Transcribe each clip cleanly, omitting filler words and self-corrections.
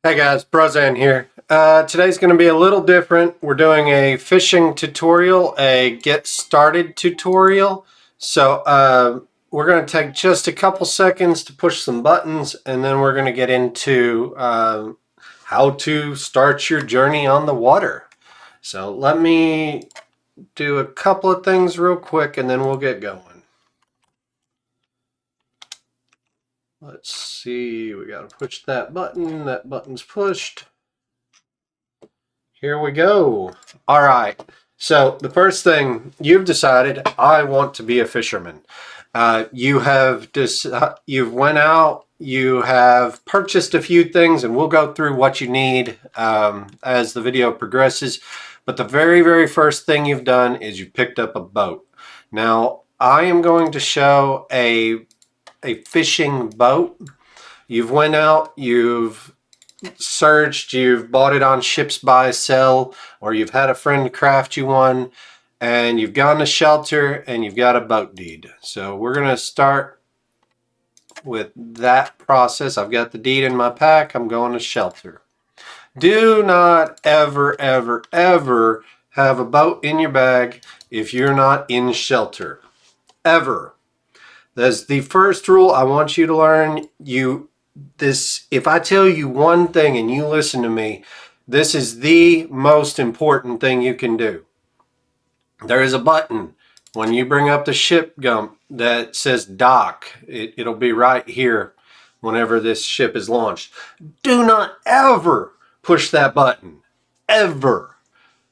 Hey guys, Brozan here. Today's going to be a little different. We're doing a fishing tutorial, a get started tutorial. So we're going to take just a couple seconds to push some buttons, and then we're going to get into how to start your journey on the water. So let me do a couple of things real quick, and then we'll get going. Let's see, we got to push that button. That button's pushed. Here we go. All right. So the first thing, you've decided I want to be a fisherman. You've went out, you have purchased a few things, and we'll go through what you need as the video progresses. But the very, very first thing you've done is you've picked up a boat. Now, I am going to show a fishing boat. You've went out, you've searched, you've bought it on Ships Buy Sell, or you've had a friend craft you one, and you've gone to shelter and you've got a boat deed. So we're going to start with that process. I've got the deed in my pack. I'm going to shelter. Do not ever, ever, ever have a boat in your bag if you're not in shelter. Ever. That's the first rule I want you to learn. If I tell you one thing and you listen to me, this is the most important thing you can do. There is a button when you bring up the ship gump that says dock. It'll be right here whenever this ship is launched. Do not ever push that button. Ever.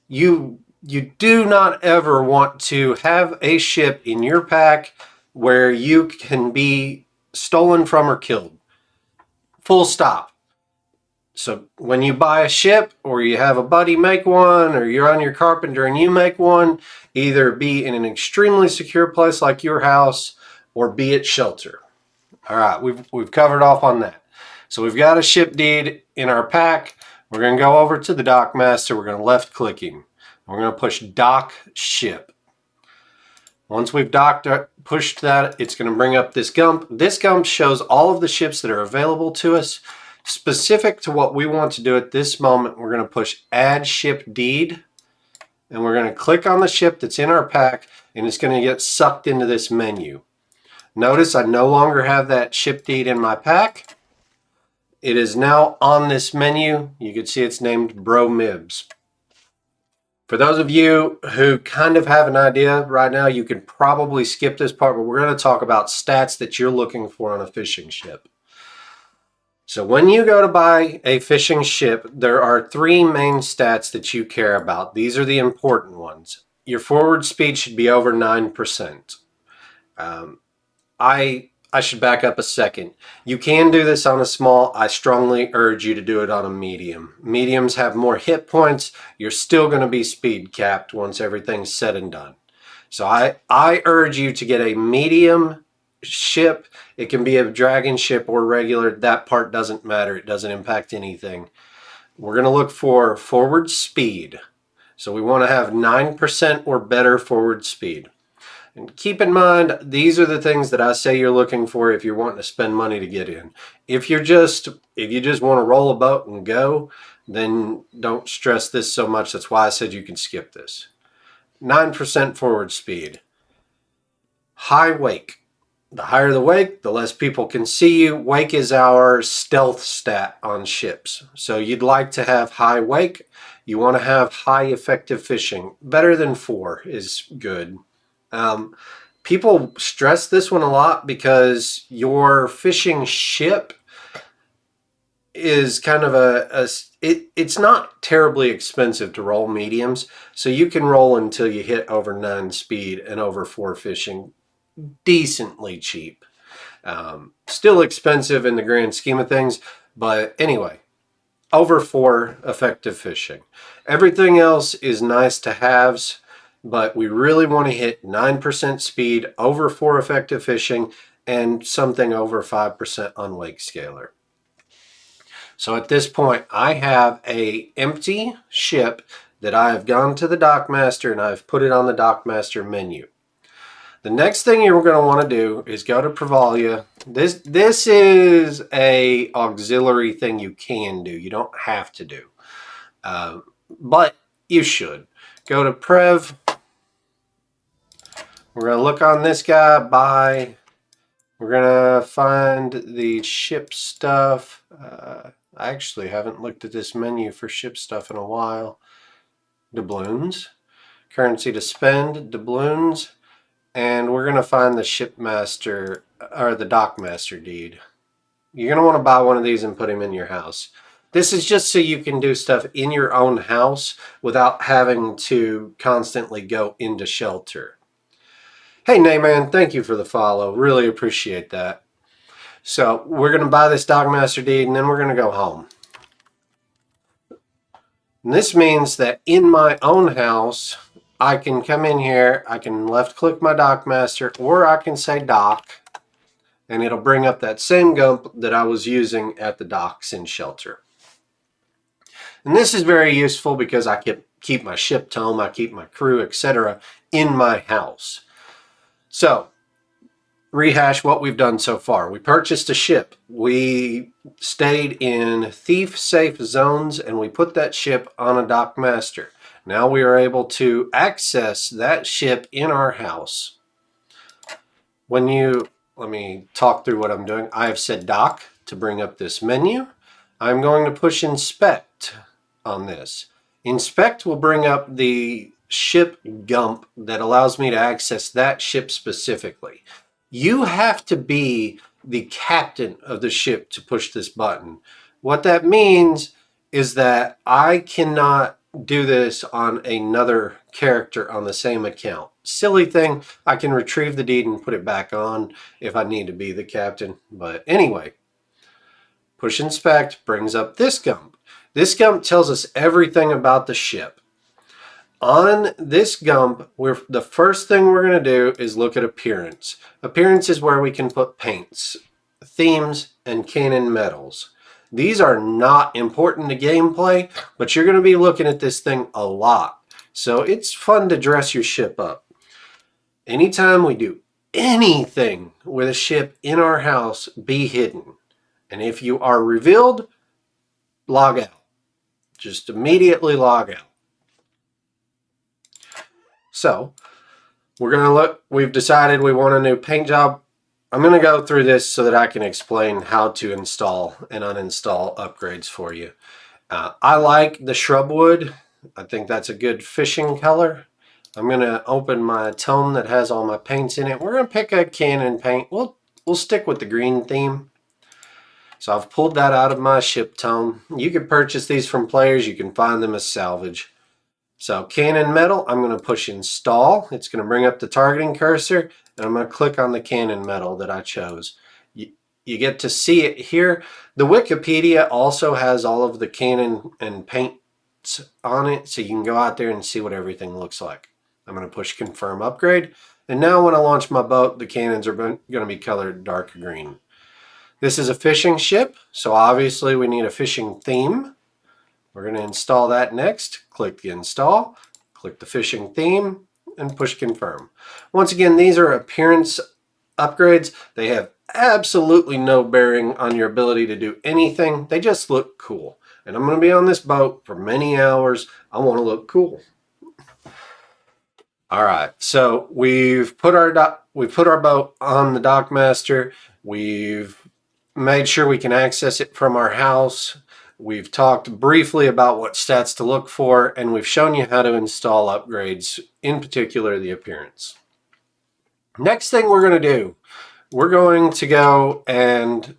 You do not ever want to have a ship in your pack where you can be stolen from or killed. Full stop. So when you buy a ship, or you have a buddy make one, or you're on your carpenter and you make one, either be in an extremely secure place like your house or be at shelter. All right, we've covered off on that. So we've got a ship deed in our pack. We're going to go over to the Dockmaster. We're going to left click him. We're going to push dock ship. Once we've pushed that, it's going to bring up this gump. This gump shows all of the ships that are available to us. Specific to what we want to do at this moment, we're going to push add ship deed, and we're going to click on the ship that's in our pack, and it's going to get sucked into this menu. Notice I no longer have that ship deed in my pack. It is now on this menu. You can see it's named Bro Mibs. For those of you who kind of have an idea right now, you can probably skip this part, but we're going to talk about stats that you're looking for on a fishing ship. So when you go to buy a fishing ship, there are three main stats that you care about. These are the important ones. Your forward speed should be over 9%. I should back up a second. You can do this on a small. I strongly urge you to do it on a medium. Mediums have more hit points. You're still going to be speed capped once everything's said and done. So I urge you to get a medium ship. It can be a dragon ship or regular. That part doesn't matter. It doesn't impact anything. We're going to look for forward speed. So we want to have 9% or better forward speed. And keep in mind, these are the things that I say you're looking for if you're wanting to spend money to get in. If you just want to roll a boat and go, then don't stress this so much. That's why I said you can skip this. 9% forward speed. High wake. The higher the wake, the less people can see you. Wake is our stealth stat on ships. So you'd like to have high wake. You want to have high effective fishing. Better than 4 is good. People stress this one a lot because your fishing ship is kind of it's not terribly expensive to roll mediums, so you can roll until you hit over 9 speed and over 4 fishing decently cheap. Still expensive in the grand scheme of things, but anyway, over 4 effective fishing. Everything else is nice to haves. But we really want to hit 9% speed, over 4 effective fishing, and something over 5% on wake scaler. So at this point, I have an empty ship that I have gone to the Dockmaster and I've put it on the Dockmaster menu. The next thing you're going to want to do is go to Privalia, This is a auxiliary thing you can do. You don't have to do, but you should. Go to Prev. We're gonna look on this guy. Buy. We're gonna find the ship stuff. I actually haven't looked at this menu for ship stuff in a while. Doubloons. Currency to spend. Doubloons. And we're gonna find the shipmaster or the dockmaster deed. You're going to want to buy one of these and put him in your house. This is just so you can do stuff in your own house without having to constantly go into shelter. Hey, Nayman, thank you for the follow. Really appreciate that. So we're going to buy this Dockmaster deed and then we're going to go home. And this means that in my own house, I can come in here, I can left click my Dockmaster, or I can say Dock, and it'll bring up that same gump that I was using at the docks in shelter. And this is very useful because I keep my ship tome, I keep my crew, etc. in my house. So, rehash what we've done so far. We purchased a ship. We stayed in thief-safe zones and we put that ship on a Dockmaster. Now we are able to access that ship in our house. Let me talk through what I'm doing. I have said Dock to bring up this menu. I'm going to push Inspect on this. Inspect will bring up the ship gump that allows me to access that ship specifically. You have to be the captain of the ship to push this button. What that means is that I cannot do this on another character on the same account. Silly thing, I can retrieve the deed and put it back on if I need to be the captain. But anyway, push Inspect brings up this gump. This gump tells us everything about the ship. On this gump, the first thing we're going to do is look at appearance. Appearance is where we can put paints, themes, and canon metals. These are not important to gameplay, but you're going to be looking at this thing a lot. So it's fun to dress your ship up. Anytime we do anything with a ship in our house, be hidden. And if you are revealed, log out. Just immediately log out. So we're going to look, we've decided we want a new paint job. I'm going to go through this so that I can explain how to install and uninstall upgrades for you. I like the shrubwood. I think that's a good fishing color. I'm going to open my tome that has all my paints in it. We're going to pick a cannon paint. We'll stick with the green theme. So I've pulled that out of my ship tome. You can purchase these from players. You can find them as salvage. So cannon metal, I'm going to push install. It's going to bring up the targeting cursor, and I'm going to click on the cannon metal that I chose. You get to see it here. The Wikipedia also has all of the cannon and paints on it, so you can go out there and see what everything looks like. I'm going to push confirm upgrade, and now when I launch my boat, the cannons are going to be colored dark green. This is a fishing ship, so obviously we need a fishing theme. We're going to install that next. Click the install, click the fishing theme, and push confirm. Once again, these are appearance upgrades. They have absolutely no bearing on your ability to do anything. They just look cool. And I'm going to be on this boat for many hours. I want to look cool. All right, so we've put our boat on the Dockmaster. We've made sure we can access it from our house. We've talked briefly about what stats to look for, and we've shown you how to install upgrades, in particular the appearance. Next thing we're going to do, we're going to go and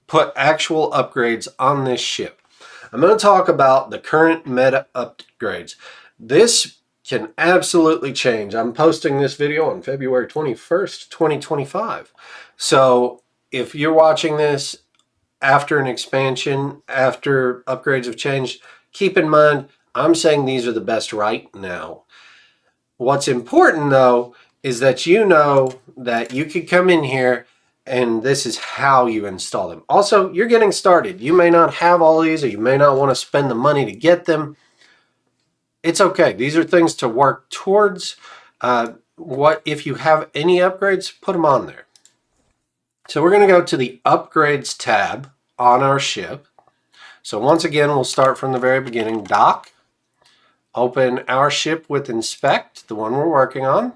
put actual upgrades on this ship. I'm going to talk about the current meta upgrades. This can absolutely change. I'm posting this video on February 21st, 2025. So if you're watching this after an expansion, after upgrades have changed, keep in mind, I'm saying these are the best right now. What's important though, is that you know that you could come in here and this is how you install them. Also, you're getting started. You may not have all these, or you may not want to spend the money to get them. It's okay. These are things to work towards. If you have any upgrades, put them on there. So we're going to go to the Upgrades tab on our ship. So once again, we'll start from the very beginning. Dock, open our ship with Inspect, the one we're working on.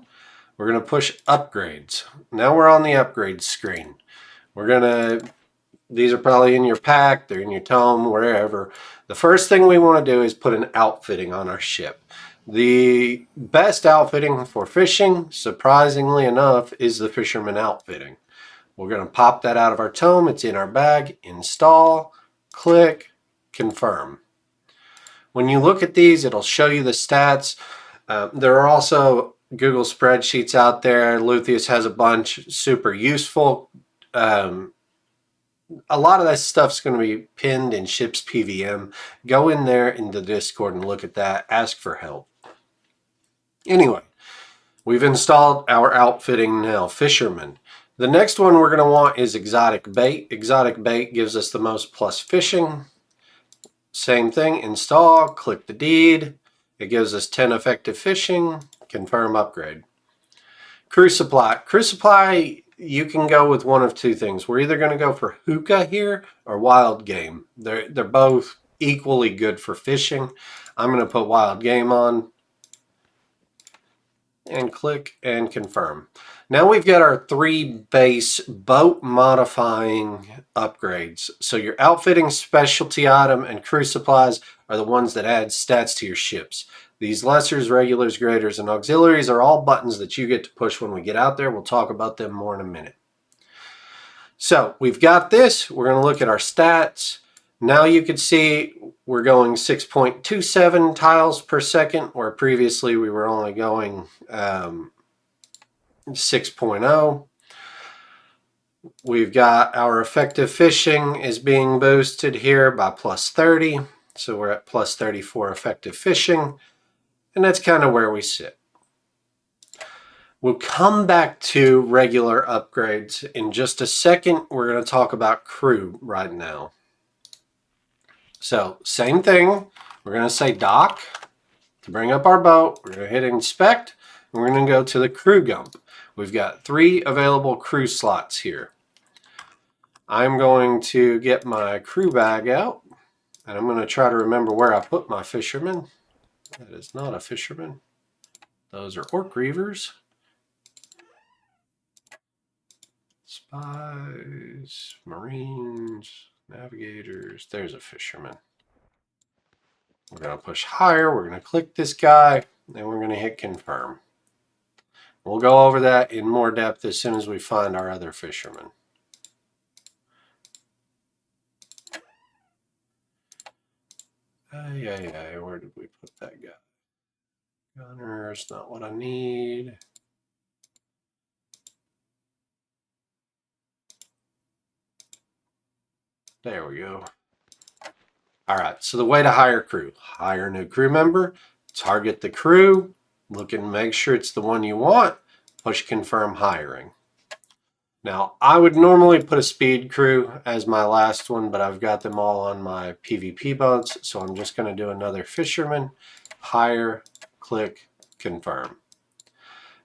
We're going to push Upgrades. Now we're on the Upgrades screen. These are probably in your pack, they're in your tome, wherever. The first thing we want to do is put an outfitting on our ship. The best outfitting for fishing, surprisingly enough, is the fisherman outfitting. We're going to pop that out of our tome. It's in our bag. Install, click, confirm. When you look at these, it'll show you the stats. There are also Google spreadsheets out there. Luthieus has a bunch, super useful. A lot of that stuff's going to be pinned in Ships PVM. Go in there in the Discord and look at that. Ask for help. Anyway, we've installed our outfitting now, Fisherman. The next one we're going to want is Exotic Bait. Exotic Bait gives us the most plus fishing. Same thing, install, click the deed. It gives us 10 effective fishing. Confirm upgrade. Crew Supply. Crew Supply, you can go with one of two things. We're either going to go for hookah here or wild game. They're both equally good for fishing. I'm going to put wild game on and click and confirm. Now we've got our 3 base boat modifying upgrades. So your outfitting, specialty item, and crew supplies are the ones that add stats to your ships. These lessers, regulars, graders, and auxiliaries are all buttons that you get to push when we get out there. We'll talk about them more in a minute. So we've got this. We're going to look at our stats. Now you can see we're going 6.27 tiles per second, where previously we were only going 6.0. We've got our effective fishing is being boosted here by plus 30. So we're at plus 34 effective fishing. And that's kind of where we sit. We'll come back to regular upgrades in just a second. We're going to talk about crew right now. So same thing. We're going to say dock to bring up our boat. We're going to hit inspect. And we're going to go to the crew gump. We've got 3 available crew slots here. I'm going to get my crew bag out. And I'm going to try to remember where I put my fisherman. That is not a fisherman. Those are orc reavers. Spies, marines, navigators. There's a fisherman. We're going to push higher. We're going to click this guy. And we're going to hit confirm. We'll go over that in more depth as soon as we find our other fisherman. Where did we put that guy? Gunner's not what I need. There we go. All right, so the way to hire crew. Hire a new crew member, target the crew, look and make sure it's the one you want, push confirm hiring. Now, I would normally put a speed crew as my last one, but I've got them all on my PvP boats, so I'm just going to do another fisherman, hire, click, confirm.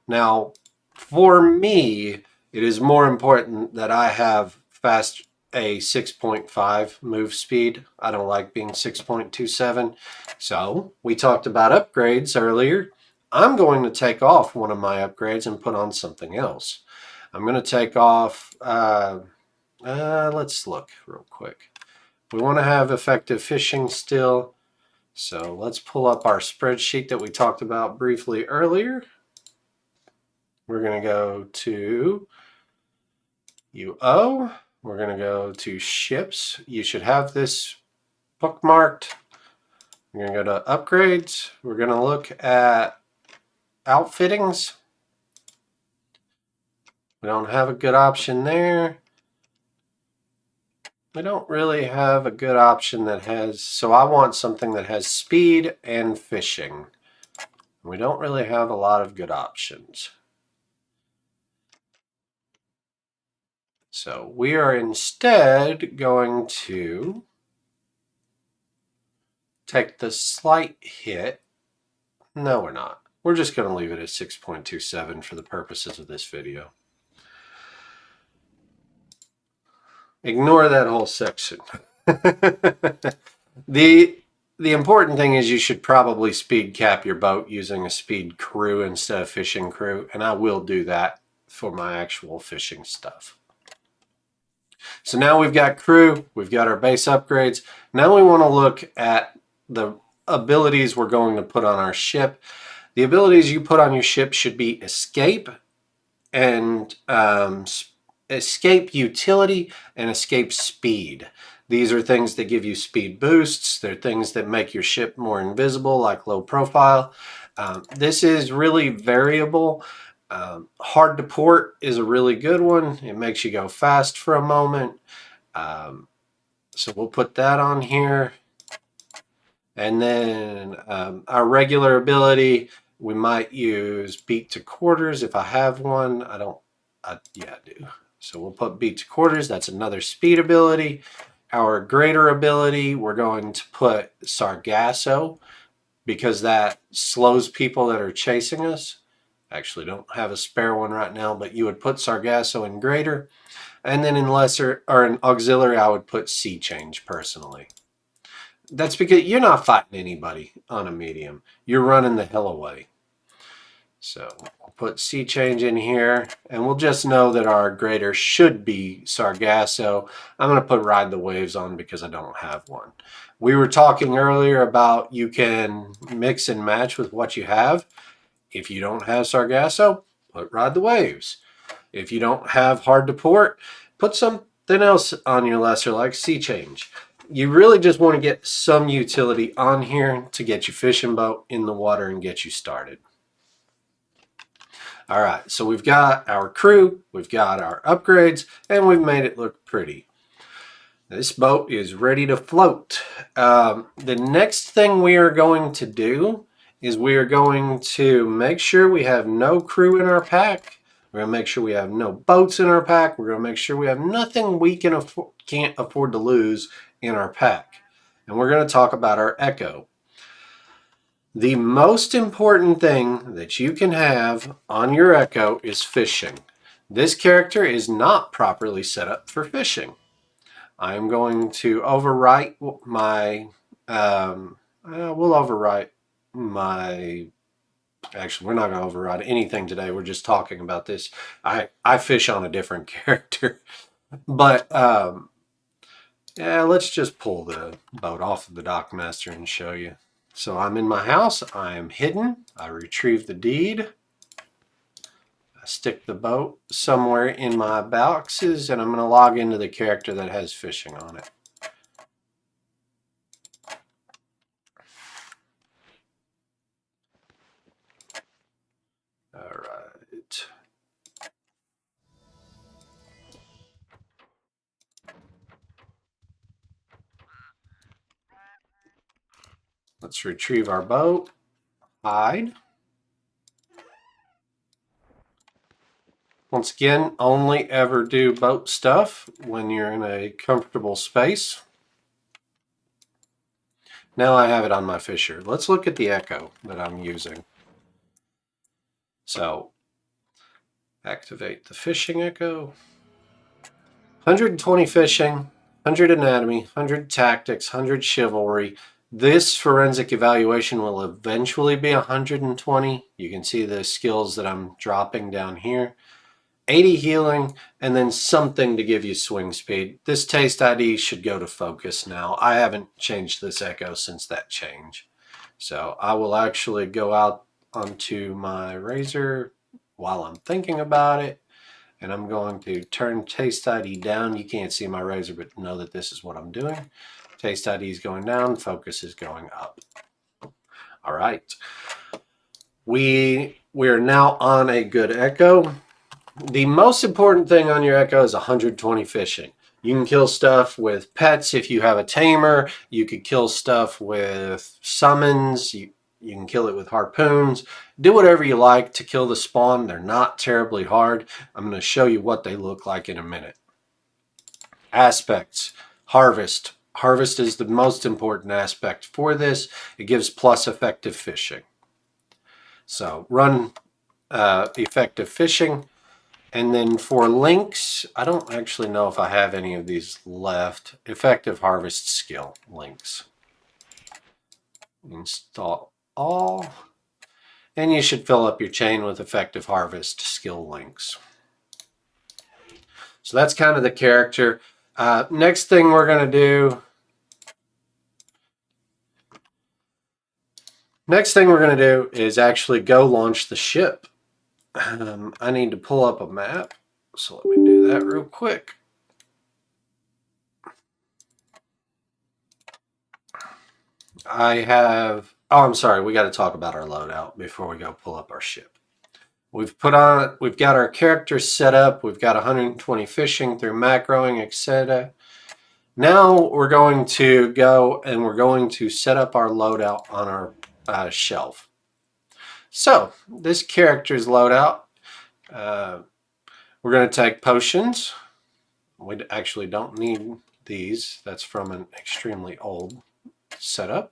Now, for me, it is more important that I have a 6.5 move speed. I don't like being 6.27. So we talked about upgrades earlier. I'm going to take off one of my upgrades and put on something else. I'm going to take off, let's look real quick. We want to have effective fishing still. So let's pull up our spreadsheet that we talked about briefly earlier. We're going to go to UO. We're going to go to ships. You should have this bookmarked. We're going to go to upgrades. We're going to look at outfittings. We don't have a good option there. We don't really have a good option that has, so I want something that has speed and fishing. We don't really have a lot of good options. So we are instead going to take the slight hit. No, we're not. We're just going to leave it at 6.27 for the purposes of this video. Ignore that whole section. The important thing is you should probably speed cap your boat using a speed crew instead of fishing crew, and I will do that for my actual fishing stuff. So now we've got crew, we've got our base upgrades. Now we want to look at the abilities we're going to put on our ship. The abilities you put on your ship should be escape and escape utility and escape speed. These are things that give you speed boosts. They're things that make your ship more invisible, like low profile. This is really variable. Hard to port is a really good one. It makes you go fast for a moment. So we'll put that on here. And then our regular ability, we might use beat to quarters if I have one. I don't, yeah, I do. So we'll put beat to quarters. That's another speed ability. Our greater ability, we're going to put Sargasso because that slows people that are chasing us. Actually, don't have a spare one right now, but you would put Sargasso in greater. And then in lesser, or in auxiliary, I would put Sea Change personally. That's because you're not fighting anybody on a medium. You're running the hell away. So we'll put Sea Change in here, and we'll just know that our greater should be Sargasso. I'm going to put Ride the Waves on because I don't have one. We were talking earlier about you can mix and match with what you have. If you don't have Sargasso, put Ride the Waves. If you don't have Hard to Port, put something else on your lesser like Sea Change. You really just want to get some utility on here to get your fishing boat in the water and get you started. All right, so we've got our crew, we've got our upgrades, and we've made it look pretty. This boat is ready to float. The next thing we are going to do is we are going to make sure we have no crew in our pack. We're going to make sure we have no boats in our pack. We're going to make sure we have nothing we can't afford to lose in our pack. And we're going to talk about our Echo. The most important thing that you can have on your Echo is fishing. This character is not properly set up for fishing. I'm going to overwrite my, we'll overwrite my, actually, we're not going to override anything today. We're just talking about this. I fish on a different character. But, yeah, let's just pull the boat off of the Dockmaster and show you. So I'm in my house. I am hidden. I retrieve the deed. I stick the boat somewhere in my boxes, and I'm going to log into the character that has fishing on it. All right. Let's retrieve our boat. Hide. Once again, only ever do boat stuff when you're in a comfortable space. Now I have it on my fisher. Let's look at the Echo that I'm using. So, activate the fishing Echo. 120 fishing, 100 anatomy, 100 tactics, 100 chivalry. This forensic evaluation will eventually be 120. You can see the skills that I'm dropping down here. 80 healing, and then something to give you swing speed. This taste ID should go to focus now. I haven't changed this Echo since that change. So I will actually go out onto my razor while I'm thinking about it, and I'm going to turn taste ID down. You can't see my razor, but know that this is what I'm doing. Taste ID is going down, focus is going up. All right. We are now on a good Echo. The most important thing on your Echo is 120 fishing. You can kill stuff with pets if you have a tamer. You could kill stuff with summons. You can kill it with harpoons. Do whatever you like to kill the spawn. They're not terribly hard. I'm going to show you what they look like in a minute. Aspects. Harvest. Harvest is the most important aspect for this. It gives plus effective fishing. So run effective fishing. And then for links, I don't actually know if I have any of these left. Effective harvest skill links. Install all. And you should fill up your chain with effective harvest skill links. So that's kind of the character. Next thing we're going to do. Next thing we're going to do is actually go launch the ship. I need to pull up a map. So let me do that real quick. I'm sorry, we got to talk about our loadout before we go pull up our ship. We've got our characters set up. We've got 120 fishing through macroing, etc. Now we're going to go and we're going to set up our loadout on our shelf. So this character's loadout, we're going to take potions. We actually don't need these. That's from an extremely old setup.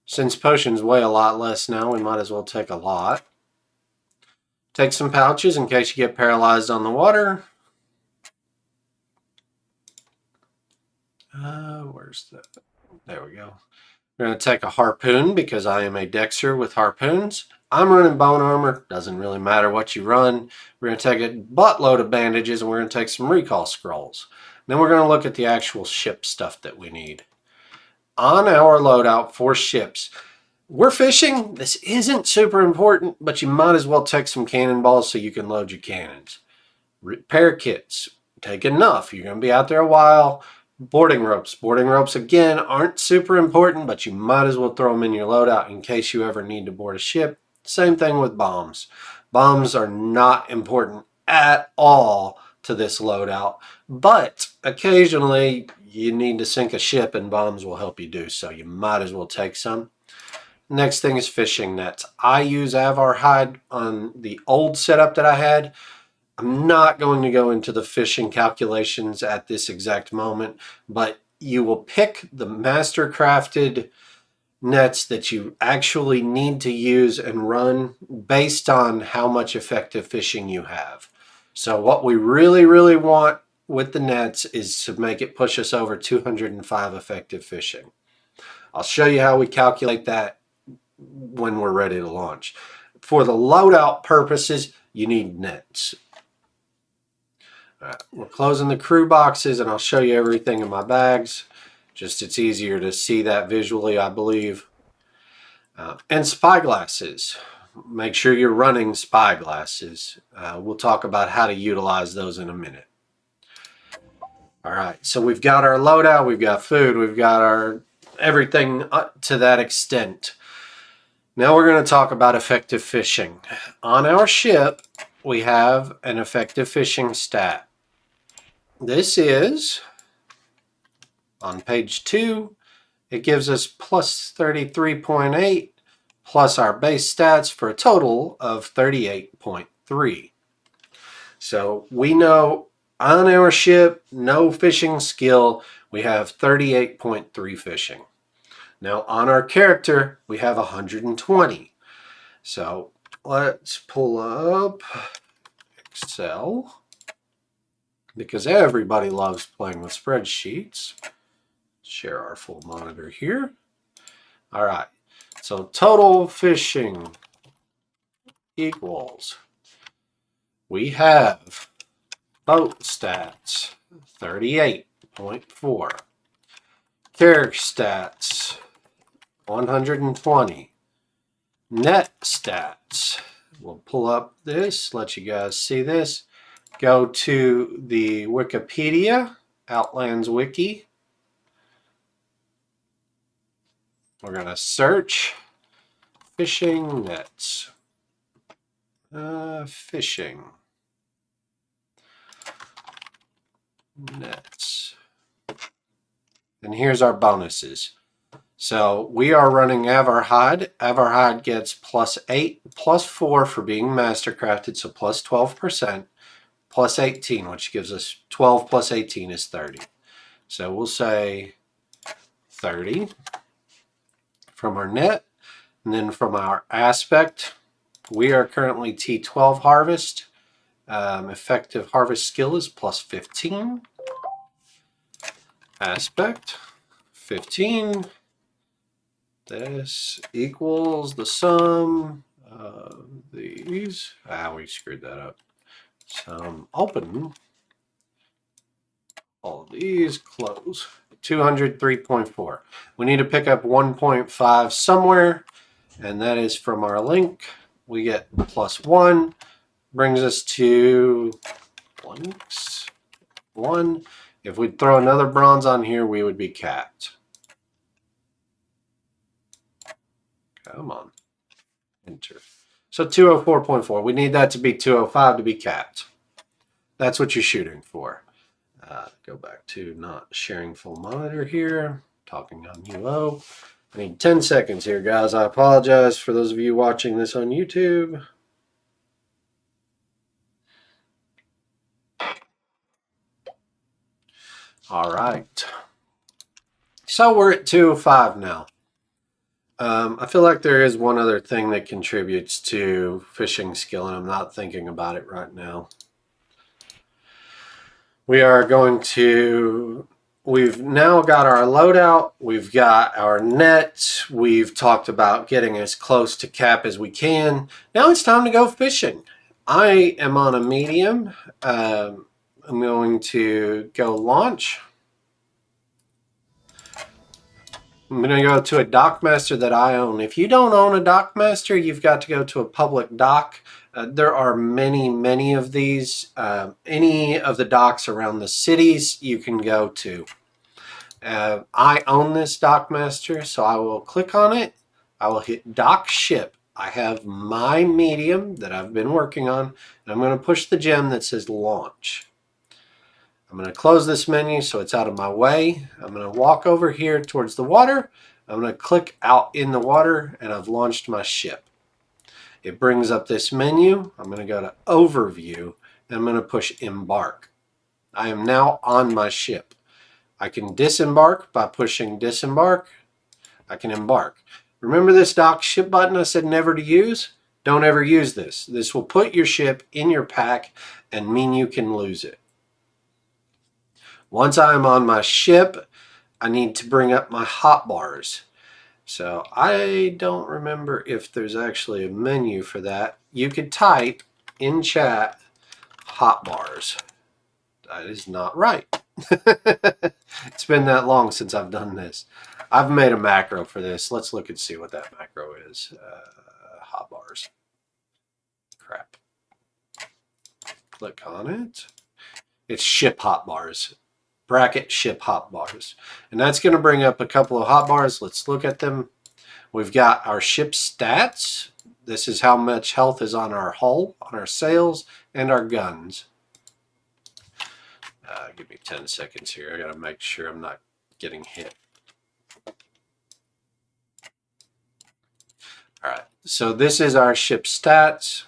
Since potions weigh a lot less now, we might as well take a lot. Take some pouches in case you get paralyzed on the water. Where's that? There we go. We're going to take a harpoon because I am a dexter with harpoons. I'm running bone armor. Doesn't really matter what you run. We're going to take a buttload of bandages and we're going to take some recall scrolls. Then we're going to look at the actual ship stuff that we need. On our loadout for ships, we're fishing. This isn't super important, but you might as well take some cannonballs so you can load your cannons. Repair kits. Take enough. You're going to be out there a while. Boarding ropes. Boarding ropes, again, aren't super important, but you might as well throw them in your loadout in case you ever need to board a ship. Same thing with bombs. Bombs are not important at all to this loadout, but occasionally you need to sink a ship and bombs will help you do so. You might as well take some. Next thing is fishing nets. I use Avar hide on the old setup that I had. I'm not going to go into the fishing calculations at this exact moment, but you will pick the master crafted nets that you actually need to use and run based on how much effective fishing you have. So what we really, really want with the nets is to make it push us over 205 effective fishing. I'll show you how we calculate that when we're ready to launch. For the loadout purposes, you need nets. All right, we're closing the crew boxes and I'll show you everything in my bags. Just it's easier to see that visually, I believe. And spyglasses. Make sure you're running spyglasses. We'll talk about how to utilize those in a minute. All right, so we've got our loadout, we've got food, we've got our everything to that extent. Now we're going to talk about effective fishing. On our ship, we have an effective fishing stat. This is on page 2. It gives us plus 33.8 plus our base stats for a total of 38.3. So we know on our ship, no fishing skill, we have 38.3 fishing. Now on our character, we have 120. So let's pull up Excel because everybody loves playing with spreadsheets. Share our full monitor here. All right, so total fishing equals, we have boat stats 38.4, character stats 120, net stats, we'll pull up this, let you guys see this, go to the Wikipedia, Outlands Wiki. We're going to search fishing nets. Fishing nets. And here's our bonuses. So we are running Avar hide. Avar hide gets plus 8, plus 4 for being mastercrafted, so plus 12%, plus 18, which gives us 12 plus 18 is 30. So we'll say 30 from our net. And then from our aspect, we are currently T12 harvest. Effective harvest skill is plus 15. Aspect 15. This equals the sum of these. We screwed that up. Sum open. All of these close. 203.4. We need to pick up 1.5 somewhere, and that is from our link. We get plus 1, brings us to 1. If we throw another bronze on here, we would be capped. Come on. Enter. So 204.4. We need that to be 205 to be capped. That's what you're shooting for. Go back to not sharing full monitor here. Talking on UO. I need 10 seconds here, guys. I apologize for those of you watching this on YouTube. All right. So we're at 205 now. I feel like there is one other thing that contributes to fishing skill, and I'm not thinking about it right now. We are going to... We've now got our loadout, we've got our net, we've talked about getting as close to cap as we can. Now it's time to go fishing. I am on a medium. I'm going to go launch. I'm going to go to a Dockmaster that I own. If you don't own a Dockmaster, you've got to go to a public dock. There are many of these. Any of the docks around the cities you can go to. I own this Dockmaster, so I will click on it. I will hit Dock Ship. I have my medium that I've been working on, and I'm going to push the gem that says Launch. I'm going to close this menu so it's out of my way. I'm going to walk over here towards the water. I'm going to click out in the water, and I've launched my ship. It brings up this menu. I'm going to go to Overview, and I'm going to push Embark. I am now on my ship. I can disembark by pushing Disembark. I can embark. Remember this Dock Ship button I said never to use? Don't ever use this. This will put your ship in your pack and mean you can lose it. Once I'm on my ship, I need to bring up my hotbars. So I don't remember if there's actually a menu for that. You could type in chat hotbars. That is not right. It's been that long since I've done this. I've made a macro for this. Let's look and see what that macro is. Hotbars. Crap. Click on it. It's ship hotbars. Bracket ship hotbars. And that's going to bring up a couple of hotbars. Let's look at them. We've got our ship stats. This is how much health is on our hull, on our sails, and our guns. Give me 10 seconds here. I got to make sure I'm not getting hit. All right, so this is our ship stats.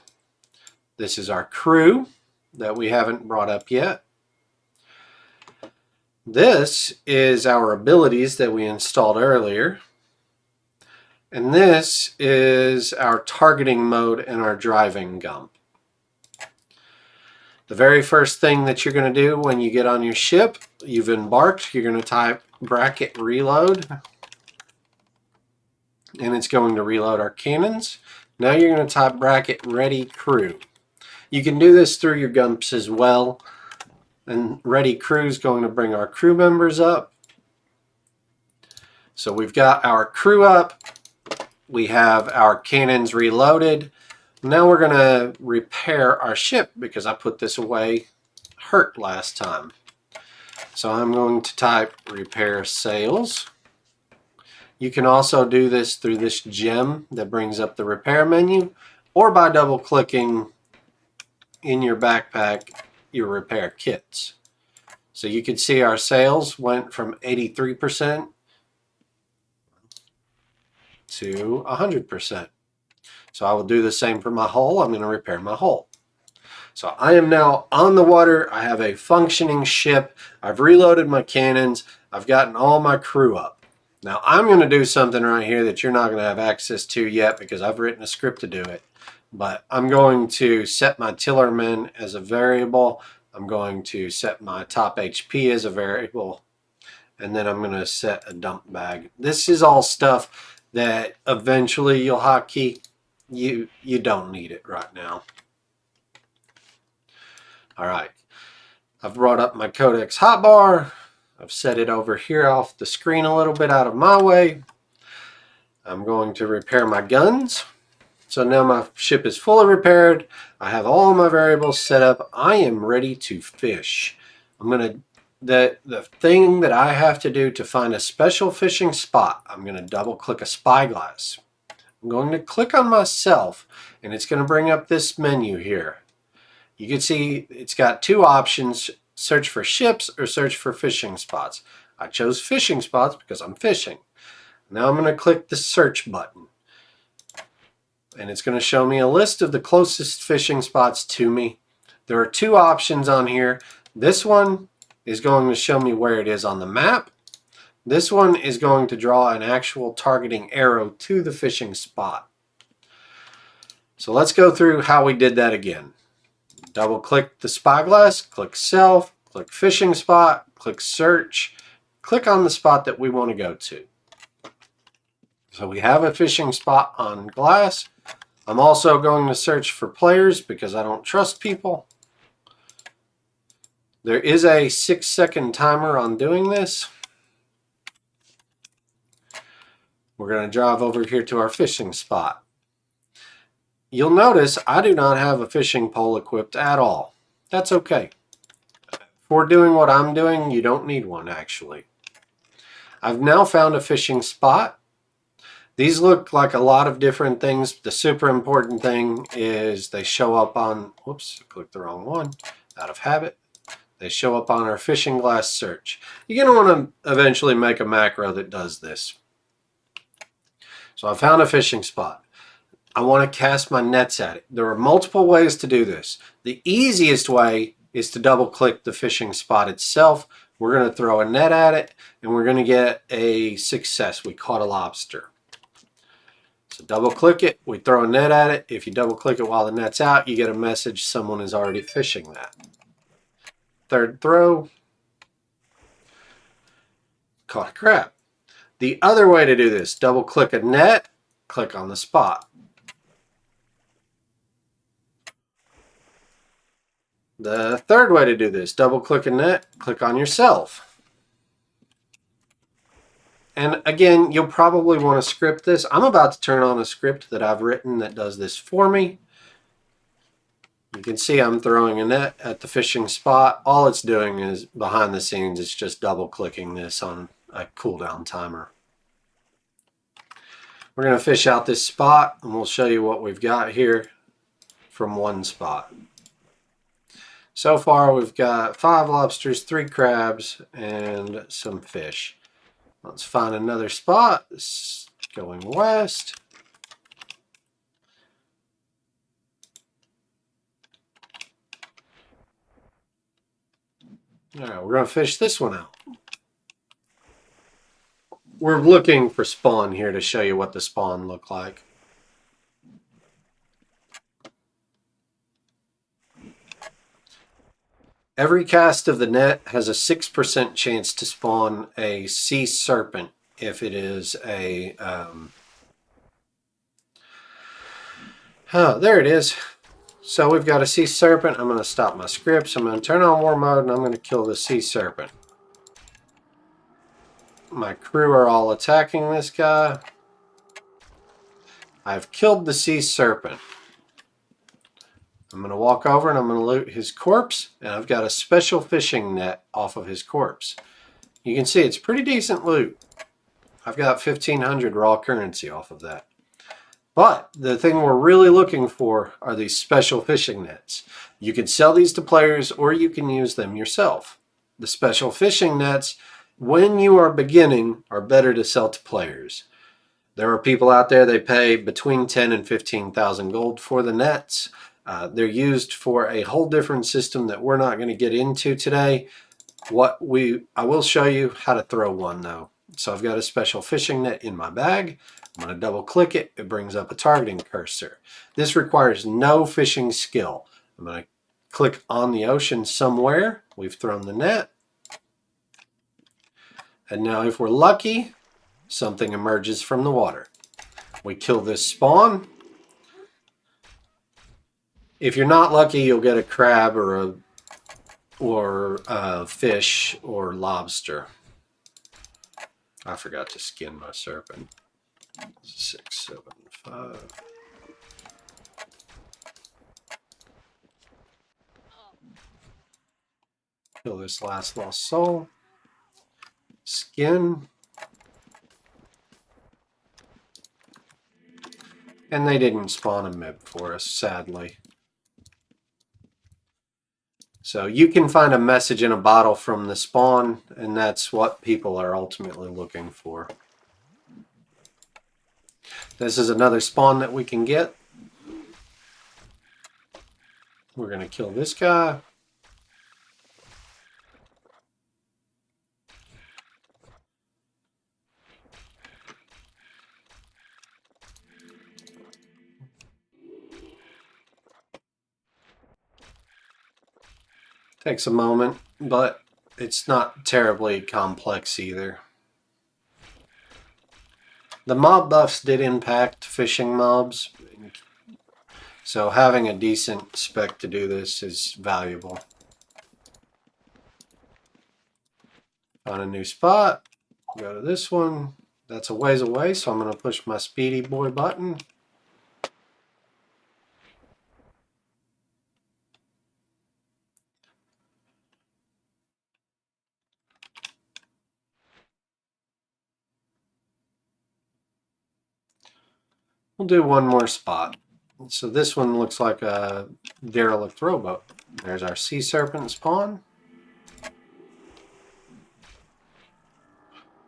This is our crew that we haven't brought up yet. This is our abilities that we installed earlier. And this is our targeting mode and our driving gump. The very first thing that you're going to do when you get on your ship, you've embarked, you're going to type bracket reload. And it's going to reload our cannons. Now you're going to type bracket ready crew. You can do this through your gumps as well. And ready crew is going to bring our crew members up. So we've got our crew up. We have our cannons reloaded. Now we're going to repair our ship because I put this away hurt last time. So I'm going to type repair sails. You can also do this through this gem that brings up the repair menu, or by double clicking in your backpack your repair kits. So you can see our sails went from 83% to 100%. So I will do the same for my hull. I'm going to repair my hull. So I am now on the water. I have a functioning ship. I've reloaded my cannons. I've gotten all my crew up. Now I'm going to do something right here that you're not going to have access to yet because I've written a script to do it. but I'm going to set my tillerman as a variable. I'm going to set my top HP as a variable, and then I'm going to set a dump bag. This is all stuff that eventually you'll hotkey. You don't need it right now. All right, I've brought up my Codex hotbar. I've set it over here off the screen a little bit out of my way. I'm going to repair my guns. So now my ship is fully repaired. I have all my variables set up. I am ready to fish. The thing that I have to do to find a special fishing spot, I'm going to double click a Spyglass. I'm going to click on myself, and it's going to bring up this menu here. You can see it's got two options: search for ships or search for fishing spots. I chose fishing spots because I'm fishing. Now I'm going to click the search button, and it's going to show me a list of the closest fishing spots to me. There are two options on here. This one is going to show me where it is on the map. This one is going to draw an actual targeting arrow to the fishing spot. So let's go through how we did that again. Double click the Spyglass, click self, click fishing spot, click search, click on the spot that we want to go to. So we have a fishing spot on glass. I'm also going to search for players because I don't trust people. There is a 6-second timer on doing this. We're going to drive over here to our fishing spot. You'll notice I do not have a fishing pole equipped at all. That's okay. For doing what I'm doing, you don't need one actually. I've now found a fishing spot. These look like a lot of different things. The super important thing is they show up on, whoops, I clicked the wrong one, out of habit. They show up on our fishing glass search. You're going to want to eventually make a macro that does this. So I found a fishing spot. I want to cast my nets at it. There are multiple ways to do this. The easiest way is to double click the fishing spot itself. We're going to throw a net at it, and we're going to get a success. We caught a lobster. So double click it, we throw a net at it. If you double click it while the net's out, you get a message someone is already fishing that. Third throw, caught a crab. The other way to do this, double click a net, click on the spot. The third way to do this, double click a net, click on yourself. And again, you'll probably want to script this. I'm about to turn on a script that I've written that does this for me. You can see I'm throwing a net at the fishing spot. All it's doing is, behind the scenes, it's just double clicking this on a cooldown timer. We're going to fish out this spot, and we'll show you what we've got here from one spot. So far we've got 5 lobsters, 3 crabs, and some fish. Let's find another spot. It's going west. All right, we're going to fish this one out. We're looking for spawn here to show you what the spawn look like. Every cast of the net has a 6% chance to spawn a sea serpent if it is a... there it is. So we've got a sea serpent. I'm going to stop my scripts. I'm going to turn on war mode, and I'm going to kill the sea serpent. My crew are all attacking this guy. I've killed the sea serpent. I'm going to walk over and I'm going to loot his corpse, and I've got a special fishing net off of his corpse. You can see it's pretty decent loot. I've got 1,500 raw currency off of that. But the thing we're really looking for are these special fishing nets. You can sell these to players or you can use them yourself. The special fishing nets, when you are beginning, are better to sell to players. There are people out there, they pay between 10 and 15,000 gold for the nets. They're used for a whole different system that we're not going to get into today. I will show you how to throw one though. So I've got a special fishing net in my bag. I'm going to double click it. It brings up a targeting cursor. This requires no fishing skill. I'm going to click on the ocean somewhere. We've thrown the net. And now if we're lucky, something emerges from the water. We kill this spawn. If you're not lucky, you'll get a crab or a fish or lobster. I forgot to skin my serpent. 6, 7, 5. Kill this last lost soul. Skin. And they didn't spawn a MIB for us, sadly. So you can find a message in a bottle from the spawn, and that's what people are ultimately looking for. This is another spawn that we can get. We're going to kill this guy. Takes a moment, but it's not terribly complex either. The mob buffs did impact fishing mobs, so having a decent spec to do this is valuable. Find a new spot, go to this one. That's a ways away, so I'm going to push my speedy boy button. We'll do one more spot. So this one looks like a derelict rowboat. There's our sea serpent spawn.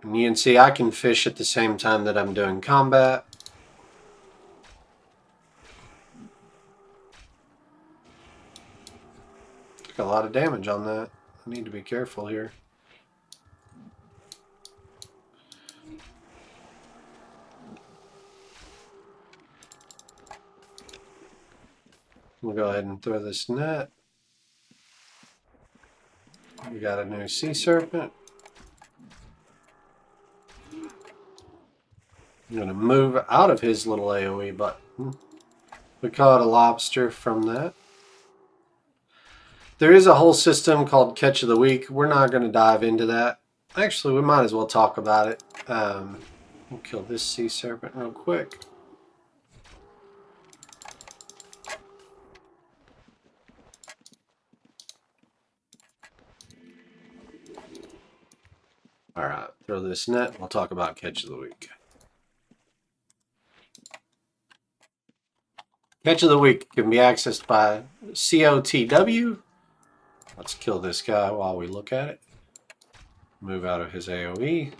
And you can see I can fish at the same time that I'm doing combat. Took a lot of damage on that. I need to be careful here. We'll go ahead and throw this net. We got a new sea serpent. I'm going to move out of his little AoE button. We caught a lobster from that. There is a whole system called Catch of the Week. We're not going to dive into that. Actually, we might as well talk about it. We'll kill this sea serpent real quick. All right, throw this net. We'll talk about Catch of the Week. Catch of the Week can be accessed by COTW. Let's kill this guy while we look at it. Move out of his AoE.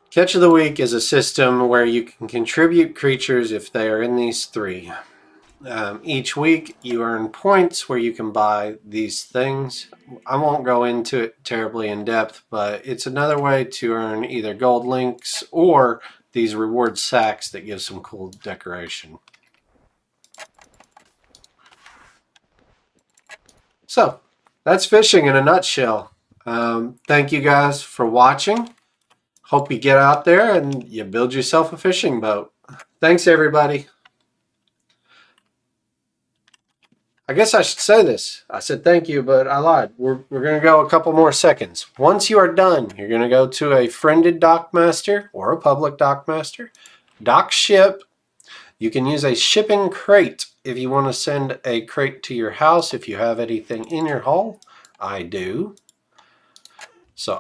Catch of the Week is a system where you can contribute creatures if they are in these 3. Each week you earn points where you can buy these things. I won't go into it terribly in depth, but it's another way to earn either gold links or these reward sacks that give some cool decoration. So that's fishing in a nutshell. Thank you guys for watching. Hope you get out there and you build yourself a fishing boat. Thanks, everybody. I guess I should say this. I said thank you, but I lied. We're going to go a couple more seconds. Once you are done, you're going to go to a friended Dockmaster or a public Dockmaster. Dock ship. You can use a shipping crate if you want to send a crate to your house if you have anything in your hull. I do. So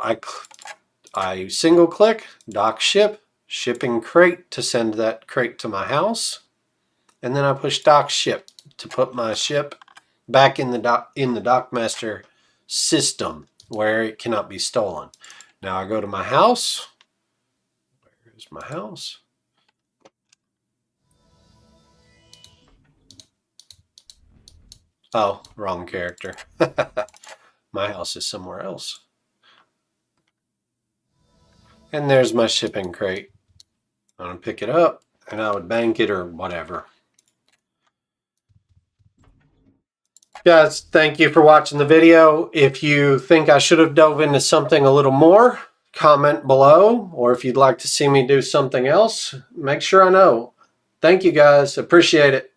I single click, dock ship, shipping crate to send that crate to my house. And then I push dock ship to put my ship back in the Dockmaster system where it cannot be stolen. Now I go to my house. Where's my house? Oh, wrong character. My house is somewhere else. And there's my shipping crate. I'm going to pick it up and I would bank it or whatever. Guys, thank you for watching the video. If you think I should have dove into something a little more, comment below. Or if you'd like to see me do something else, make sure I know. Thank you guys. Appreciate it.